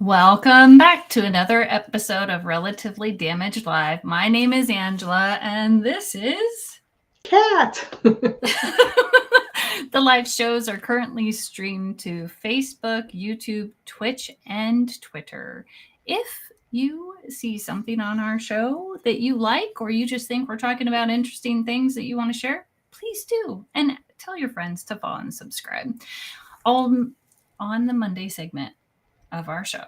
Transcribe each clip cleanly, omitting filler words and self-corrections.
Welcome back to another episode of Relatively Damaged Live. My name is Angela, and this is Kat. The live shows are currently streamed to Facebook, YouTube, Twitch, and Twitter. If you see something on our show that you like, or you just think we're talking about interesting things that you want to share, please do. And tell your friends to follow and subscribe. On the Monday segment of our show,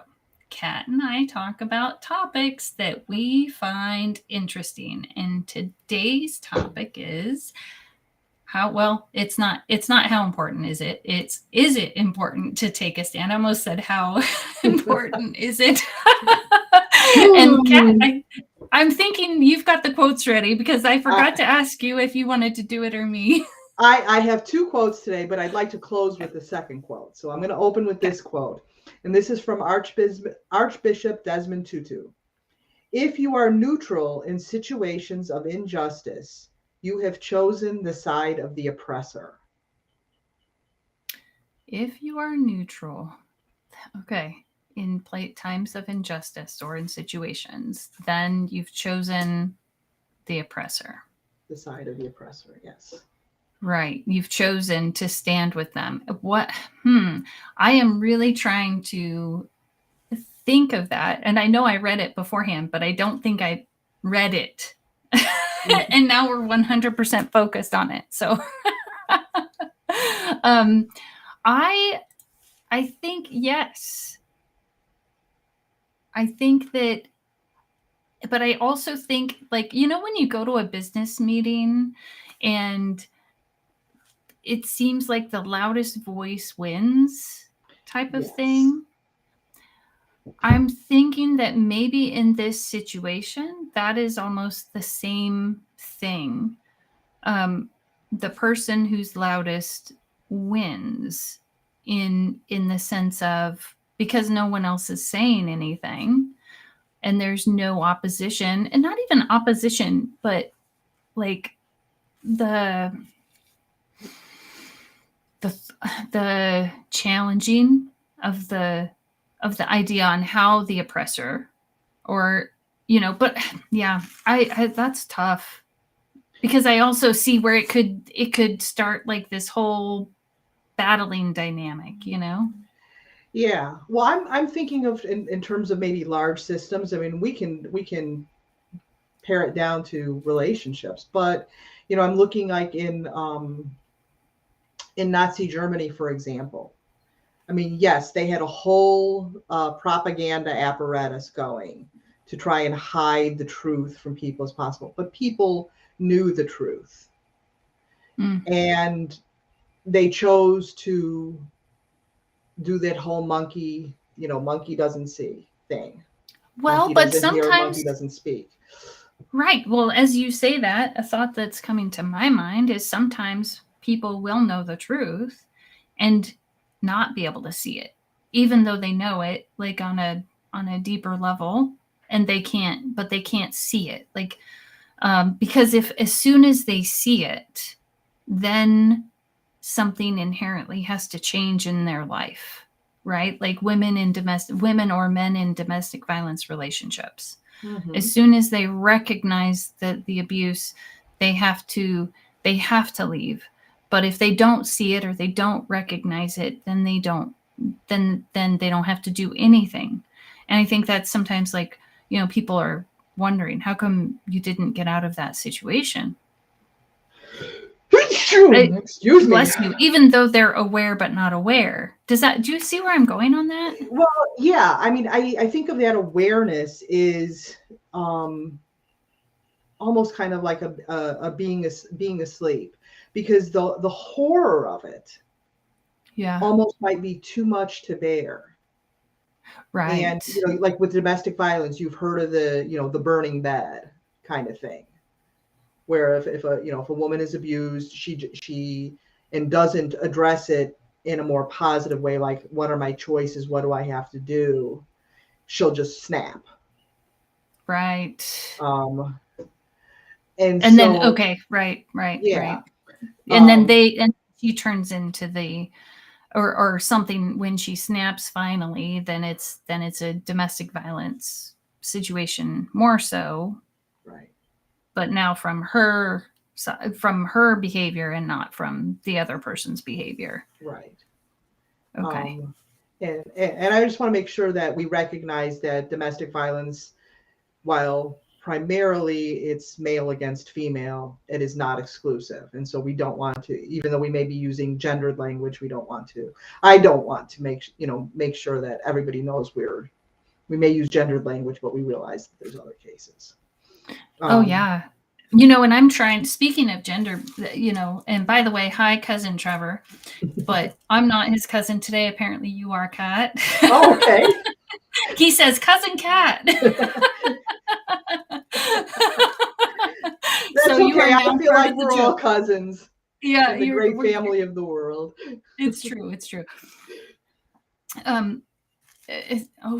Kat and I talk about topics that we find interesting. And today's topic is it's not how important is it? Is it important to take a stand? I almost said how important is it? And Kat, I'm thinking you've got the quotes ready because I forgot to ask you if you wanted to do it or me. I have two quotes today, but I'd like to close with the second quote. So I'm going to open with this quote. And this is from Archbishop Desmond Tutu. If you are neutral in situations of injustice, you have chosen the side of the oppressor. If you are neutral, okay, in times of injustice or in situations, then you've chosen the oppressor. The side of the oppressor, yes. Right. You've chosen to stand with them. I am really trying to think of that. And I know I read it beforehand, but I don't think I read it. And now we're 100% focused on it. So I think, yes. I think that, but I also think, like, when you go to a business meeting and it seems like the loudest voice wins type of thing. I'm thinking that maybe in this situation, that is almost the same thing. The person who's loudest wins in the sense of, because no one else is saying anything and there's no opposition, and not even opposition, but like the challenging of the idea on how the oppressor, or but yeah, I that's tough, because I also see where it could start like this whole battling dynamic. Yeah. Well, I'm thinking of in terms of maybe large systems. I mean, we can pare it down to relationships, but I'm looking like in Nazi Germany, for example. I mean, yes, they had a whole propaganda apparatus going to try and hide the truth from people as possible. But people knew the truth. And they chose to do that whole monkey doesn't see thing. Well, but sometimes monkey doesn't speak. Right. Well, as you say that, a thought that's coming to my mind is sometimes people will know the truth and not be able to see it, even though they know it, like on a deeper level, and they can't see it, like because if as soon as they see it, then something inherently has to change in their life, right? Like women or men in domestic violence relationships. Mm-hmm. As soon as they recognize that the abuse, they have to leave. But if they don't see it or they don't recognize it, then they don't have to do anything. And I think that's sometimes, like, people are wondering, how come you didn't get out of that situation? Excuse me. Bless you. Even though they're aware but not aware. Do you see where I'm going on that? Well, yeah. I mean, I think of that awareness is almost kind of like a being asleep, because the horror of it, almost might be too much to bear. Right. And like with domestic violence, you've heard of the burning bed kind of thing, where if a woman is abused, she and doesn't address it in a more positive way, like, what are my choices? What do I have to do? She'll just snap. Right. And so, then, okay, right. Yeah. And then she turns into the or something, when she snaps finally, then it's a domestic violence situation more so. Right. But now from her behavior and not from the other person's behavior. Right. Okay. And I just want to make sure that we recognize that domestic violence, while primarily it's male against female, it is not exclusive. And so we don't want to, even though we may be using gendered language, I don't want to make sure that everybody knows we may use gendered language, but we realize that there's other cases. Oh yeah. And I'm trying, speaking of gender, and by the way, hi cousin Trevor, but I'm not his cousin today. Apparently you are, Kat. Oh, okay. He says cousin Kat. That's so okay. I feel like we're all cousins. Yeah, in the great family of the world. It's true. It's true. Oh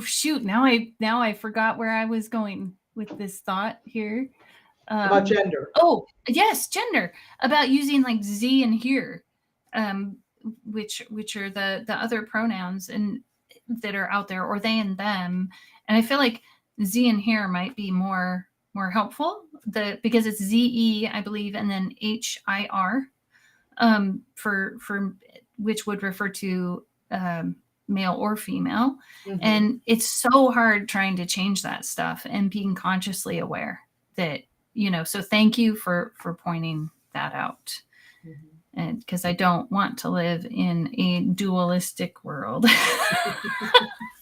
shoot! Now I forgot where I was going with this thought here. About gender. Oh yes, gender. About using like Z and here, which are the other pronouns and that are out there, or they and them. And I feel like Z and here might be more helpful. Because it's ZE, I believe, and then HIR, for which would refer to male or female. Mm-hmm. And it's so hard trying to change that stuff and being consciously aware that, so thank you for pointing that out. Mm-hmm. And because I don't want to live in a dualistic world. I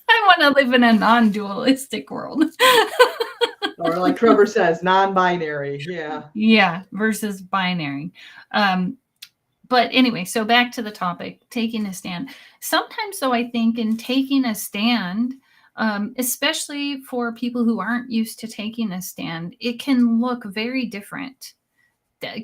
want to live in a non-dualistic world. Or like Trevor says, non-binary. Yeah. Yeah, versus binary. But anyway, so back to the topic, taking a stand. Sometimes, though, I think in taking a stand, especially for people who aren't used to taking a stand, it can look very different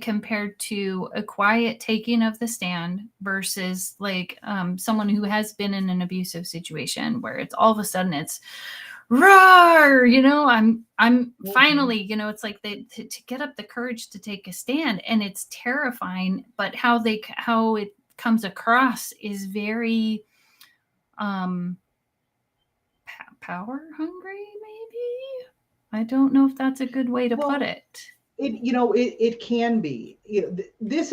compared to a quiet taking of the stand versus like someone who has been in an abusive situation where it's all of a sudden it's roar, I'm mm-hmm. finally, it's like to get up the courage to take a stand, and it's terrifying, but how it comes across is very power hungry, maybe. I don't know if that's a good way to put it. It can be. This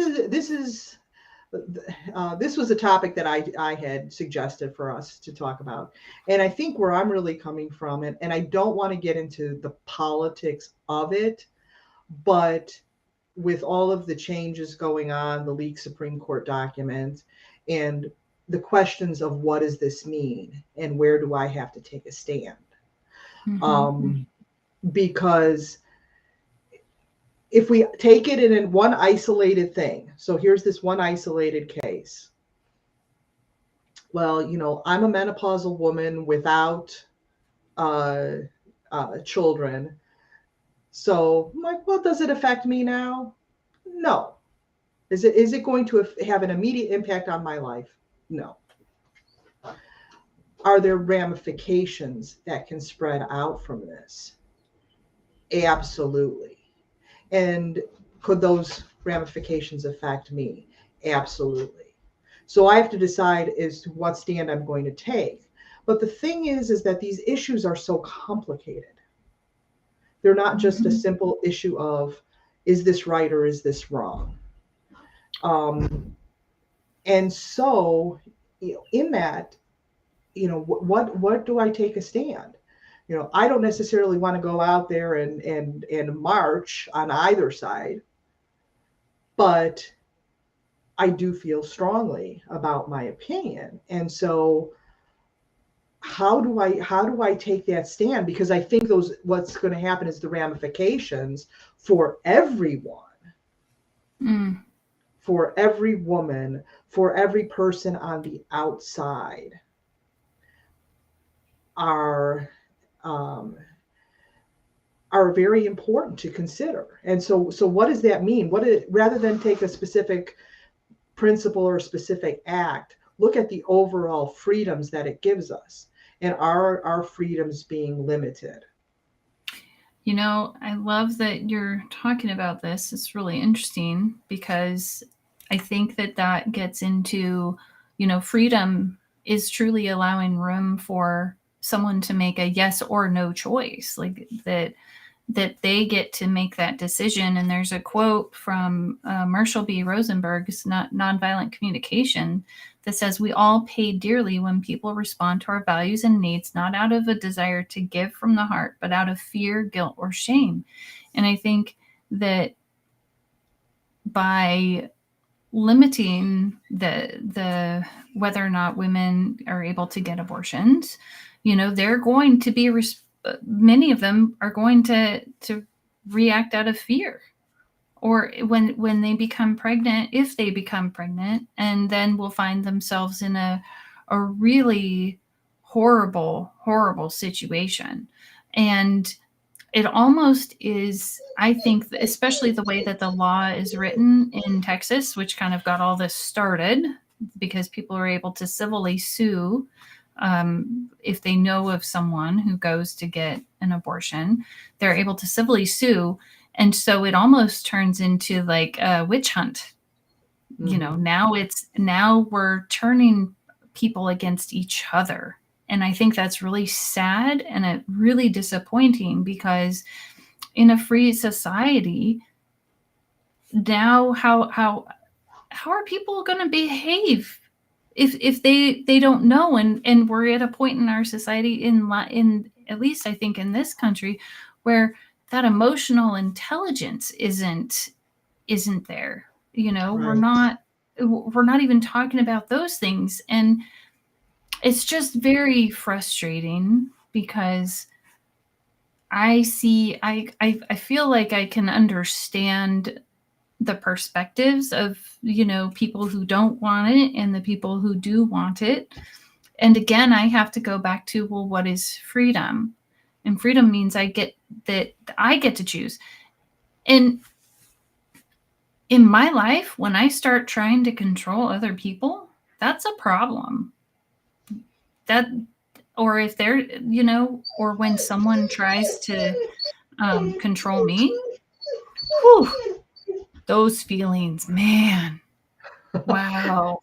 was a topic that I had suggested for us to talk about. And I think where I'm really coming from, and I don't want to get into the politics of it, but with all of the changes going on, the leaked Supreme Court document, and the questions of what does this mean and where do I have to take a stand? Mm-hmm. Because if we take it in one isolated thing, so here's this one isolated case. Well, I'm a menopausal woman without children. So I'm like, well, does it affect me now? No. Is it going to have an immediate impact on my life? No. Are there ramifications that can spread out from this? Absolutely. And could those ramifications affect me? Absolutely. So I have to decide as to what stand I'm going to take. But the thing is that these issues are so complicated. They're not just a simple issue of, is this right or is this wrong? And so, in that, what do I take a stand? I don't necessarily want to go out there and march on either side, but I do feel strongly about my opinion. And so how do I take that stand? Because I think what's going to happen is the ramifications for everyone, for every woman, for every person on the outside are very important to consider. And so what does that mean? Rather than take a specific principle or specific act, look at the overall freedoms that it gives us, and our freedoms being limited. I love that you're talking about this. It's really interesting because I think that gets into freedom is truly allowing room for someone to make a yes or no choice, like that they get to make that decision. And there's a quote from Marshall B. Rosenberg's Nonviolent Communication that says, "We all pay dearly when people respond to our values and needs, not out of a desire to give from the heart, but out of fear, guilt, or shame." And I think that by limiting the whether or not women are able to get abortions, they're going to be many of them are going to react out of fear, or when they become pregnant, if they become pregnant, and then will find themselves in a really horrible situation. And it almost is, I think, especially the way that the law is written in Texas, which kind of got all this started because people are able to civilly sue if they know of someone who goes to get an abortion. They're able to civilly sue. And so it almost turns into like a witch hunt. Now we're turning people against each other. And I think that's really sad and really disappointing, because in a free society, now how are people going to behave if they don't know? And we're at a point in our society, in at least I think in this country, where that emotional intelligence isn't there. Right. We're not even talking about those things. And it's just very frustrating, because I feel like I can understand the perspectives of, people who don't want it and the people who do want it. And again, I have to go back to, well, what is freedom? And freedom means I get to choose. And in my life, when I start trying to control other people, that's a problem. Or if they're, or when someone tries to control me, whew, those feelings, man, wow.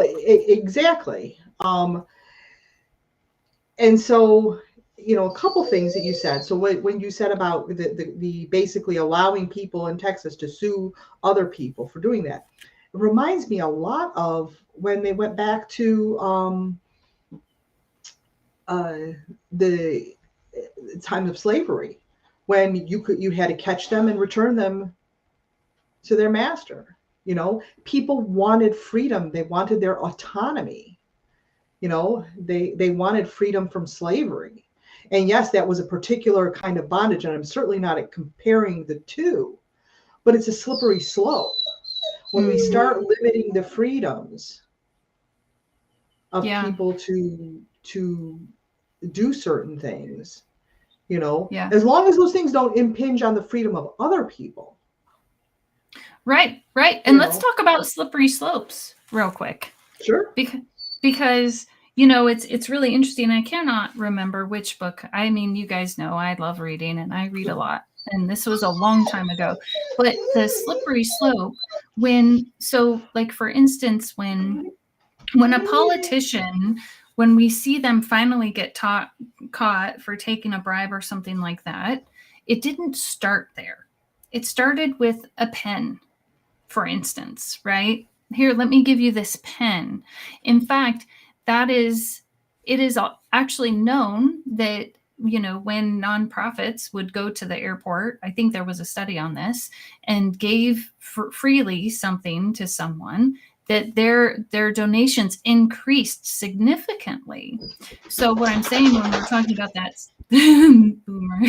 Exactly. And so, a couple things that you said. So when you said about the basically allowing people in Texas to sue other people for doing that, it reminds me a lot of when they went back to the times of slavery, when you had to catch them and return them to their master. People wanted freedom. They wanted their autonomy. They wanted freedom from slavery. And yes, that was a particular kind of bondage, and I'm certainly not comparing the two, but it's a slippery slope. When we start limiting the freedoms of people to do certain things, as long as those things don't impinge on the freedom of other people. Right. And let's talk about slippery slopes real quick. Sure. Because it's really interesting. I cannot remember which book. I mean, you guys know I love reading, and I read a lot. And this was a long time ago. But the slippery slope, like for instance, when a politician, when we see them finally get caught for taking a bribe or something like that, it didn't start there. It started with a pen, for instance, right? Here, let me give you this pen. In fact, it is actually known that, when nonprofits would go to the airport, I think there was a study on this, and gave freely something to someone, that their donations increased significantly. So what I'm saying when we're talking about that boomer.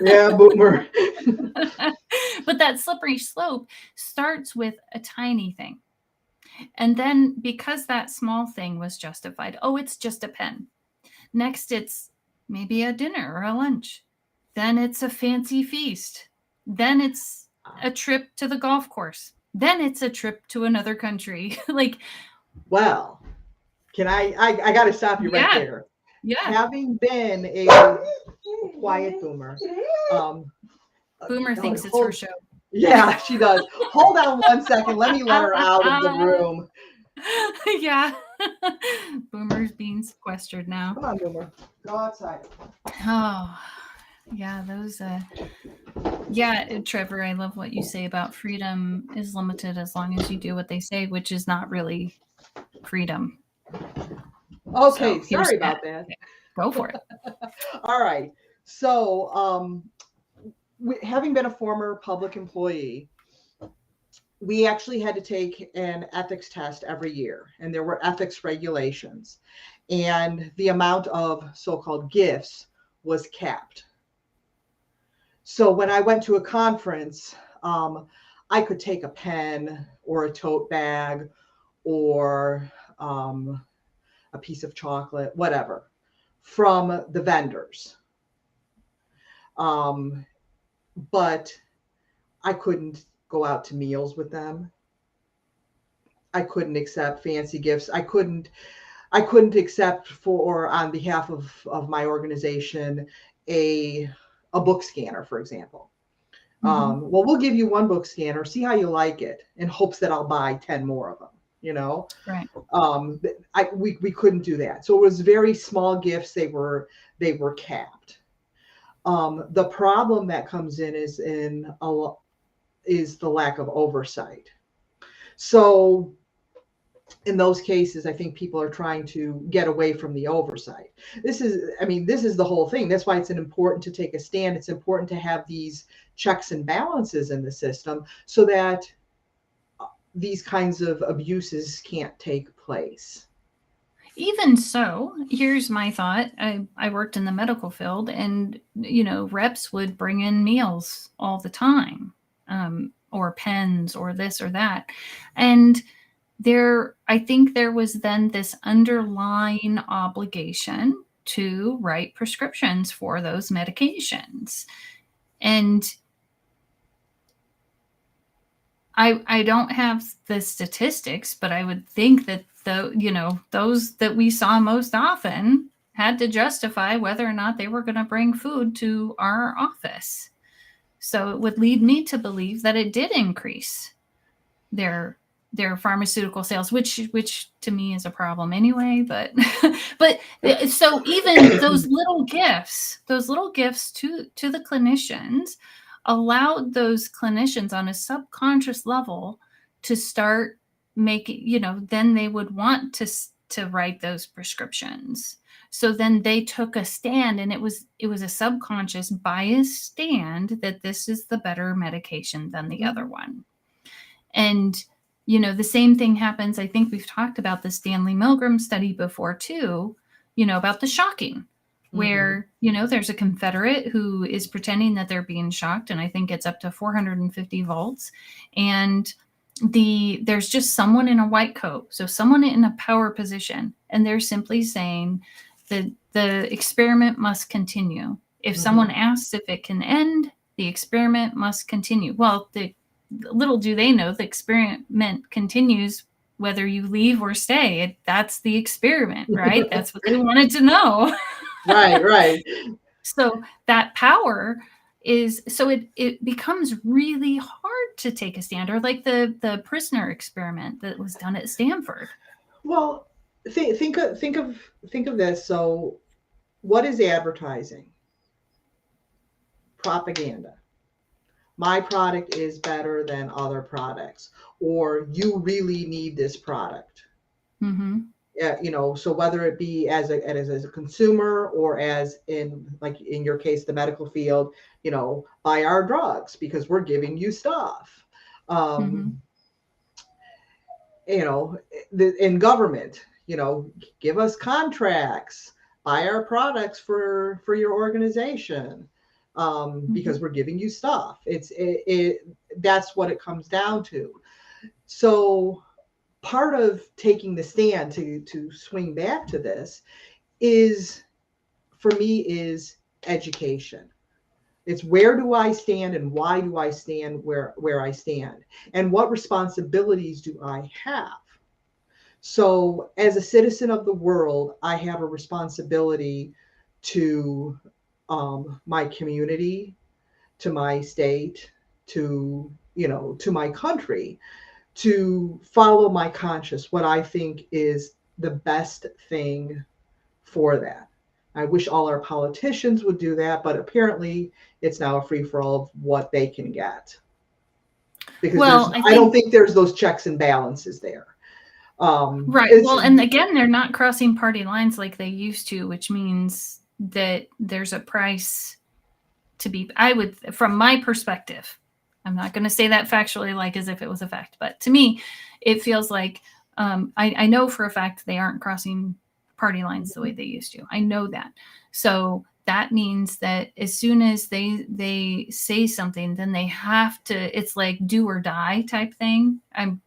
Yeah, boomer. But that slippery slope starts with a tiny thing. And then because that small thing was justified, it's just a pen. Next, it's maybe a dinner or a lunch. Then it's a fancy feast. Then it's a trip to the golf course. Then it's a trip to another country. Well, can I got to stop you right there. Yeah. Having been a quiet boomer. Boomer thinks it's her show. Yeah, she does. Hold on one second. Let me let her out of the room. Yeah. Boomer's being sequestered now. Come on, Boomer. Go outside. Oh, yeah, those yeah, Trevor, I love what you say about freedom is limited as long as you do what they say, which is not really freedom. Okay, So here's sorry that. about that. Yeah, go for it. All right. So, having been a former public employee, we actually had to take an ethics test every year, and there were ethics regulations, and the amount of so-called gifts was capped. So when I went to a conference, I could take a pen or a tote bag or a piece of chocolate, whatever, from the vendors. Um, but I couldn't go out to meals with them. I couldn't accept fancy gifts. I couldn't accept for on behalf of my organization a a book scanner, for example. Mm-hmm. Well, we'll give you one book scanner, see how you like it, in hopes that I'll buy 10 more of them, you know. Right. We couldn't do that. So it was very small gifts. They were capped. The problem that comes in is the lack of oversight. So in those cases, I think people are trying to get away from the oversight. This is the whole thing. That's why it's important to take a stand. It's important to have these checks and balances in the system so that these kinds of abuses can't take place. Even so, here's my thought. I worked in the medical field, and reps would bring in meals all the time, or pens, or this or that, and I think there was then this underlying obligation to write prescriptions for those medications, and I don't have the statistics, but I would think that those that we saw most often had to justify whether or not they were going to bring food to our office. So it would lead me to believe that it did increase their pharmaceutical sales, which to me is a problem anyway. But but so even those little gifts to the clinicians allowed those clinicians on a subconscious level to start making, then they would want to write those prescriptions. So then they took a stand, and it was a subconscious biased stand that this is the better medication than the other one. And the same thing happens. I think we've talked about the Stanley Milgram study before too, about the shocking, where there's a Confederate who is pretending that they're being shocked, and I think it's up to 450 volts, and there's just someone in a white coat, so someone in a power position, and they're simply saying that the experiment must continue. If someone asks if it can end, the experiment must continue. Well, little do they know the experiment continues whether you leave or stay. That's the experiment, right? That's what they wanted to know. Right. So that power it becomes really hard to take a stand, or like the prisoner experiment that was done at Stanford. Well, think of this. So, what is advertising? Propaganda. My product is better than other products, or you really need this product. So whether it be as a consumer, or as like in your case, the medical field, buy our drugs because we're giving you stuff. In government, give us contracts, buy our products for your organization. Because we're giving you stuff. That's what it comes down to. So part of taking the stand to swing back to this for me is education. It's where do I stand, and why do I stand where I stand, and what responsibilities do I have? So as a citizen of the world, I have a responsibility to my community, to my state, to my country, to follow my conscience, what I think is the best thing for that. I wish all our politicians would do that, but apparently it's now a free-for-all of what they can get. Because Well, I don't think there's those checks and balances there. Right. Well, and again, they're not crossing party lines like they used to, which means that there's a price to be, from my perspective, I'm not going to say that factually, like as if it was a fact, but to me, it feels like, I know for a fact they aren't crossing party lines the way they used to. I know that. So that means that as soon as they say something, then they have to, it's like do or die type thing. And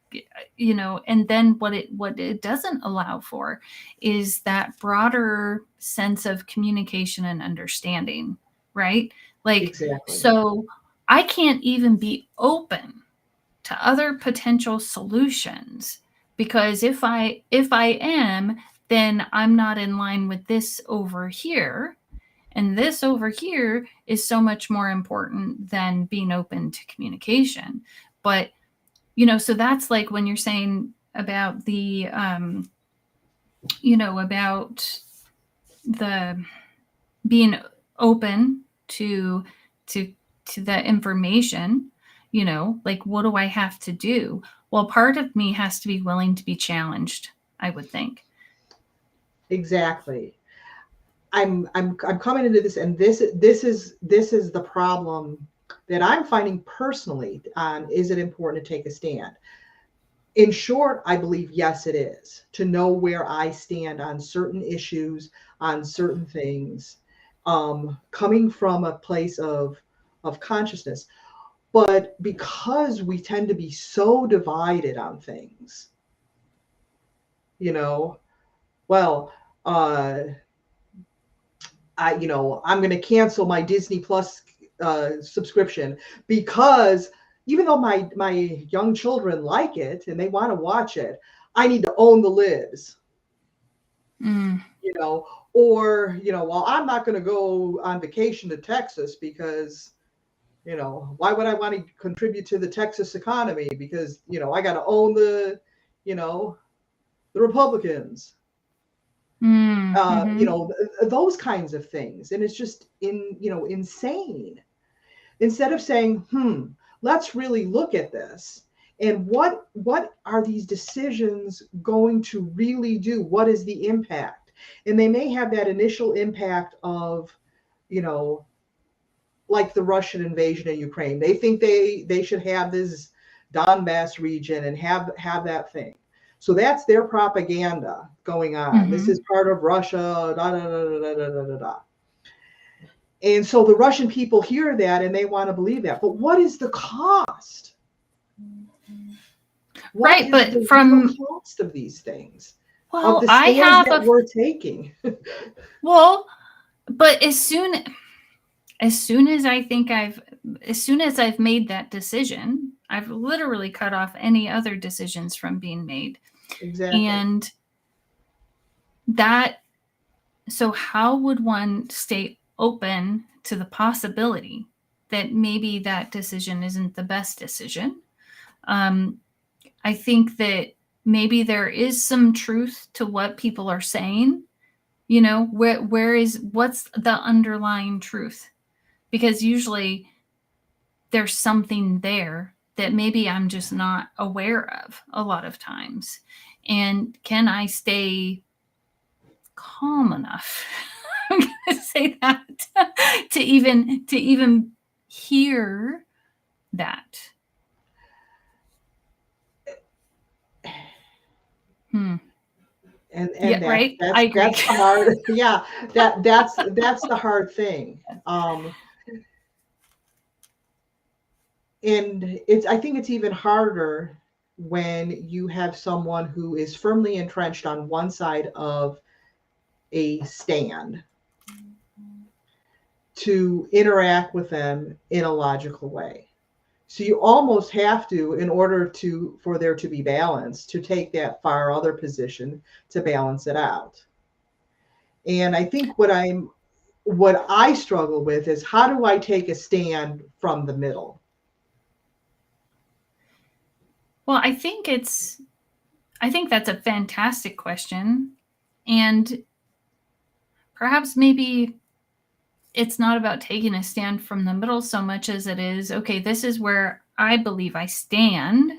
then what it doesn't allow for is that broader sense of communication and understanding, right? Like, exactly. So I can't even be open to other potential solutions, because if I am, then I'm not in line with this over here. And this over here is so much more important than being open to communication. But, so that's like when you're saying about the, about the being open to the information, like what do I have to do? Well, part of me has to be willing to be challenged, I would think. Exactly. I'm coming into this, and this is the problem that I'm finding personally. Is it important to take a stand? In short, I believe yes, it is, to know where I stand on certain issues, on certain things, coming from a place of consciousness. But because we tend to be so divided on things, well, I'm going to cancel my Disney Plus subscription because even though my young children like it and they want to watch it, I need to own the libs. Or well, I'm not going to go on vacation to Texas because why would I want to contribute to the Texas economy? Because I got to own the Republicans. Those kinds of things. And it's just insane. Instead of saying, let's really look at this. And what are these decisions going to really do? What is the impact? And they may have that initial impact of, like the Russian invasion of Ukraine. They think they should have this Donbass region and have that thing. So that's their propaganda going on. This is part of Russia, da, da, da, da, da, da, da, da. And so the Russian people hear that and they want to believe that. But what is the cost? Right, but from the cost of these things? Well, of the stands that we're taking. Well, but as soon as I've made that decision, I've literally cut off any other decisions from being made. Exactly. And so how would one stay open to the possibility that maybe that decision isn't the best decision? I think that maybe there is some truth to what people are saying. What's the underlying truth? Because usually there's something there that maybe I'm just not aware of a lot of times. And can I stay calm enough, I'm going to say that, to even hear that? And yeah, right. I agree. That's the hard. Yeah, that's the hard thing. And I think it's even harder when you have someone who is firmly entrenched on one side of a stand to interact with them in a logical way. So you almost have to, in order for there to be balance, to take that far other position to balance it out. And I think what I struggle with is, how do I take a stand from the middle? Well, I think that's a fantastic question. And perhaps maybe it's not about taking a stand from the middle so much as it is, okay, this is where I believe I stand,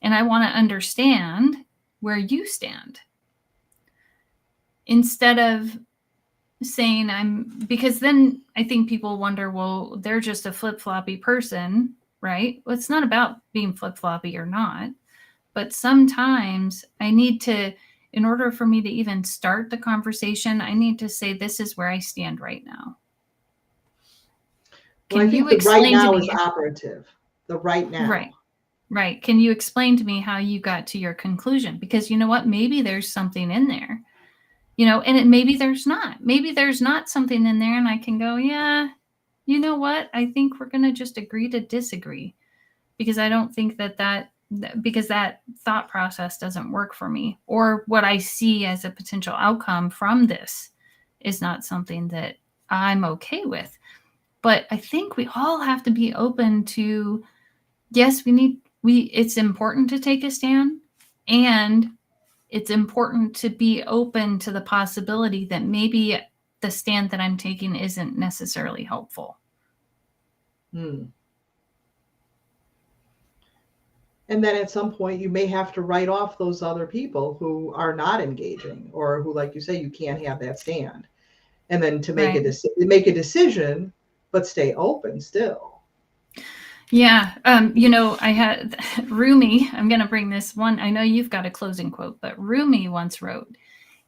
and I want to understand where you stand. Instead of saying because then I think people wonder, well, they're just a flip-floppy person, right? Well, it's not about being flip-floppy or not, but sometimes I need to, in order for me to even start the conversation, I need to say, this is where I stand right now. Well, I Can think you the right explain to now me? is operative. The right now. Right. Can you explain to me how you got to your conclusion? Because you know what? Maybe there's something in there, and maybe there's not. Maybe there's not something in there, and I can go, yeah, you know what? I think we're going to just agree to disagree, because I don't think because that thought process doesn't work for me, or what I see as a potential outcome from this is not something that I'm okay with. But I think we all have to be open to, yes, it's important to take a stand, and it's important to be open to the possibility that maybe the stand that I'm taking isn't necessarily helpful. And then at some point you may have to write off those other people who are not engaging, or who, like you say, you can't have that stand. And then to make a decision, but stay open still. Yeah. I had Rumi, I'm going to bring this one. I know you've got a closing quote, but Rumi once wrote,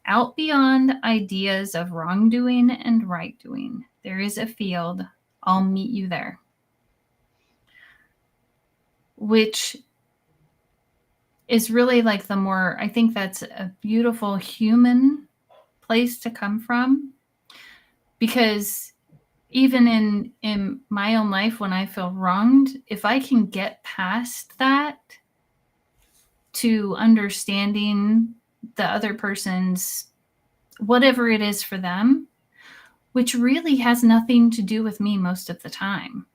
"Out beyond ideas of wrongdoing and right doing, there is a field. I'll meet you there." Which is really like I think that's a beautiful human place to come from. Because even in my own life, when I feel wronged, if I can get past that to understanding the other person's, whatever it is for them, which really has nothing to do with me most of the time,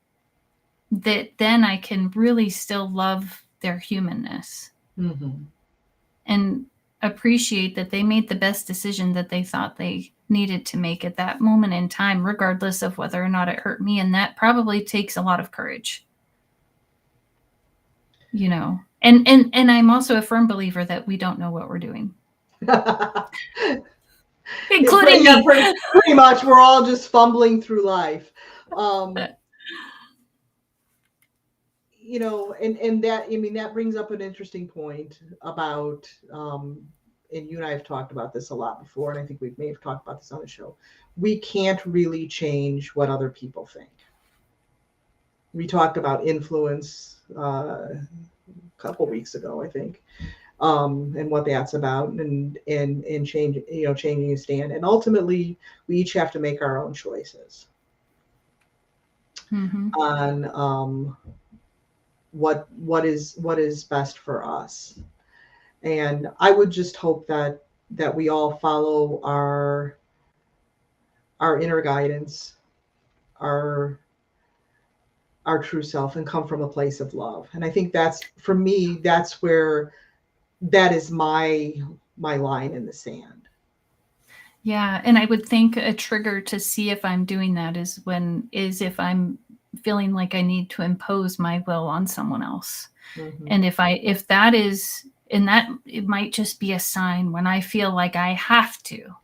that then I can really still love their humanness. And appreciate that they made the best decision that they thought they needed to make at that moment in time, regardless of whether or not it hurt me. And that probably takes a lot of courage. And I'm also a firm believer that we don't know what we're doing. Including me. Pretty much. We're all just fumbling through life. And that brings up an interesting point about, and you and I have talked about this a lot before, and I think we may have talked about this on the show. We can't really change what other people think. We talked about influence a couple weeks ago, I think, and what that's about, and changing a stand. And ultimately, we each have to make our own choices on what is best for us. And I would just hope that we all follow our inner guidance, our true self, and come from a place of love. And I think that's, for me, that's where that is my line in the sand. Yeah. And I would think a trigger to see if I'm doing that is if I'm feeling like I need to impose my will on someone else. And if that is, and that it might just be a sign when I feel like I have to,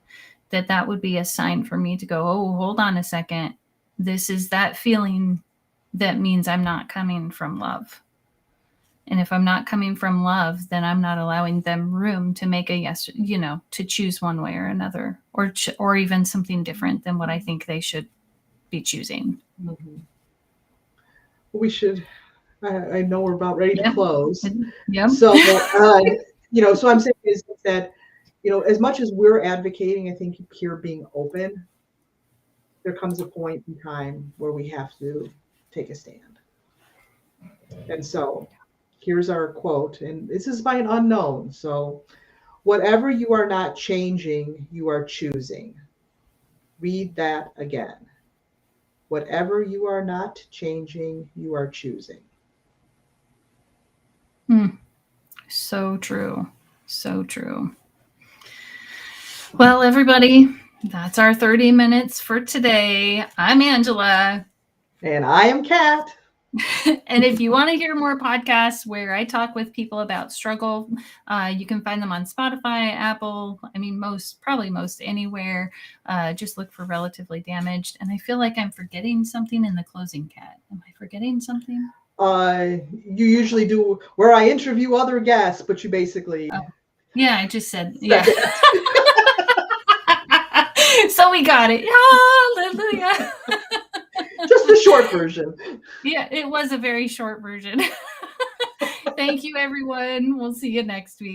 that would be a sign for me to go, oh, hold on a second. This is that feeling that means I'm not coming from love. And if I'm not coming from love, then I'm not allowing them room to make a yes, to choose one way or another, or even something different than what I think they should be choosing. We should, I know we're about ready to close. Yep. So, so I'm saying is that, as much as we're advocating, I think here being open, there comes a point in time where we have to take a stand. And so here's our quote, and this is by an unknown. So, whatever you are not changing, you are choosing. Read that again. Whatever you are not changing, you are choosing. So true. So true. Well, everybody, that's our 30 minutes for today. I'm Angela. And I am Kat. And if you want to hear more podcasts where I talk with people about struggle, you can find them on Spotify, Apple. I mean, probably most anywhere. Just look for Relatively Damaged. And I feel like I'm forgetting something in the closing, Kat. Am I forgetting something? You usually do where I interview other guests, but you basically. Oh, yeah, I just said, yeah. So we got it. Hallelujah. Just the short version. Yeah, it was a very short version. Thank you, everyone. We'll see you next week.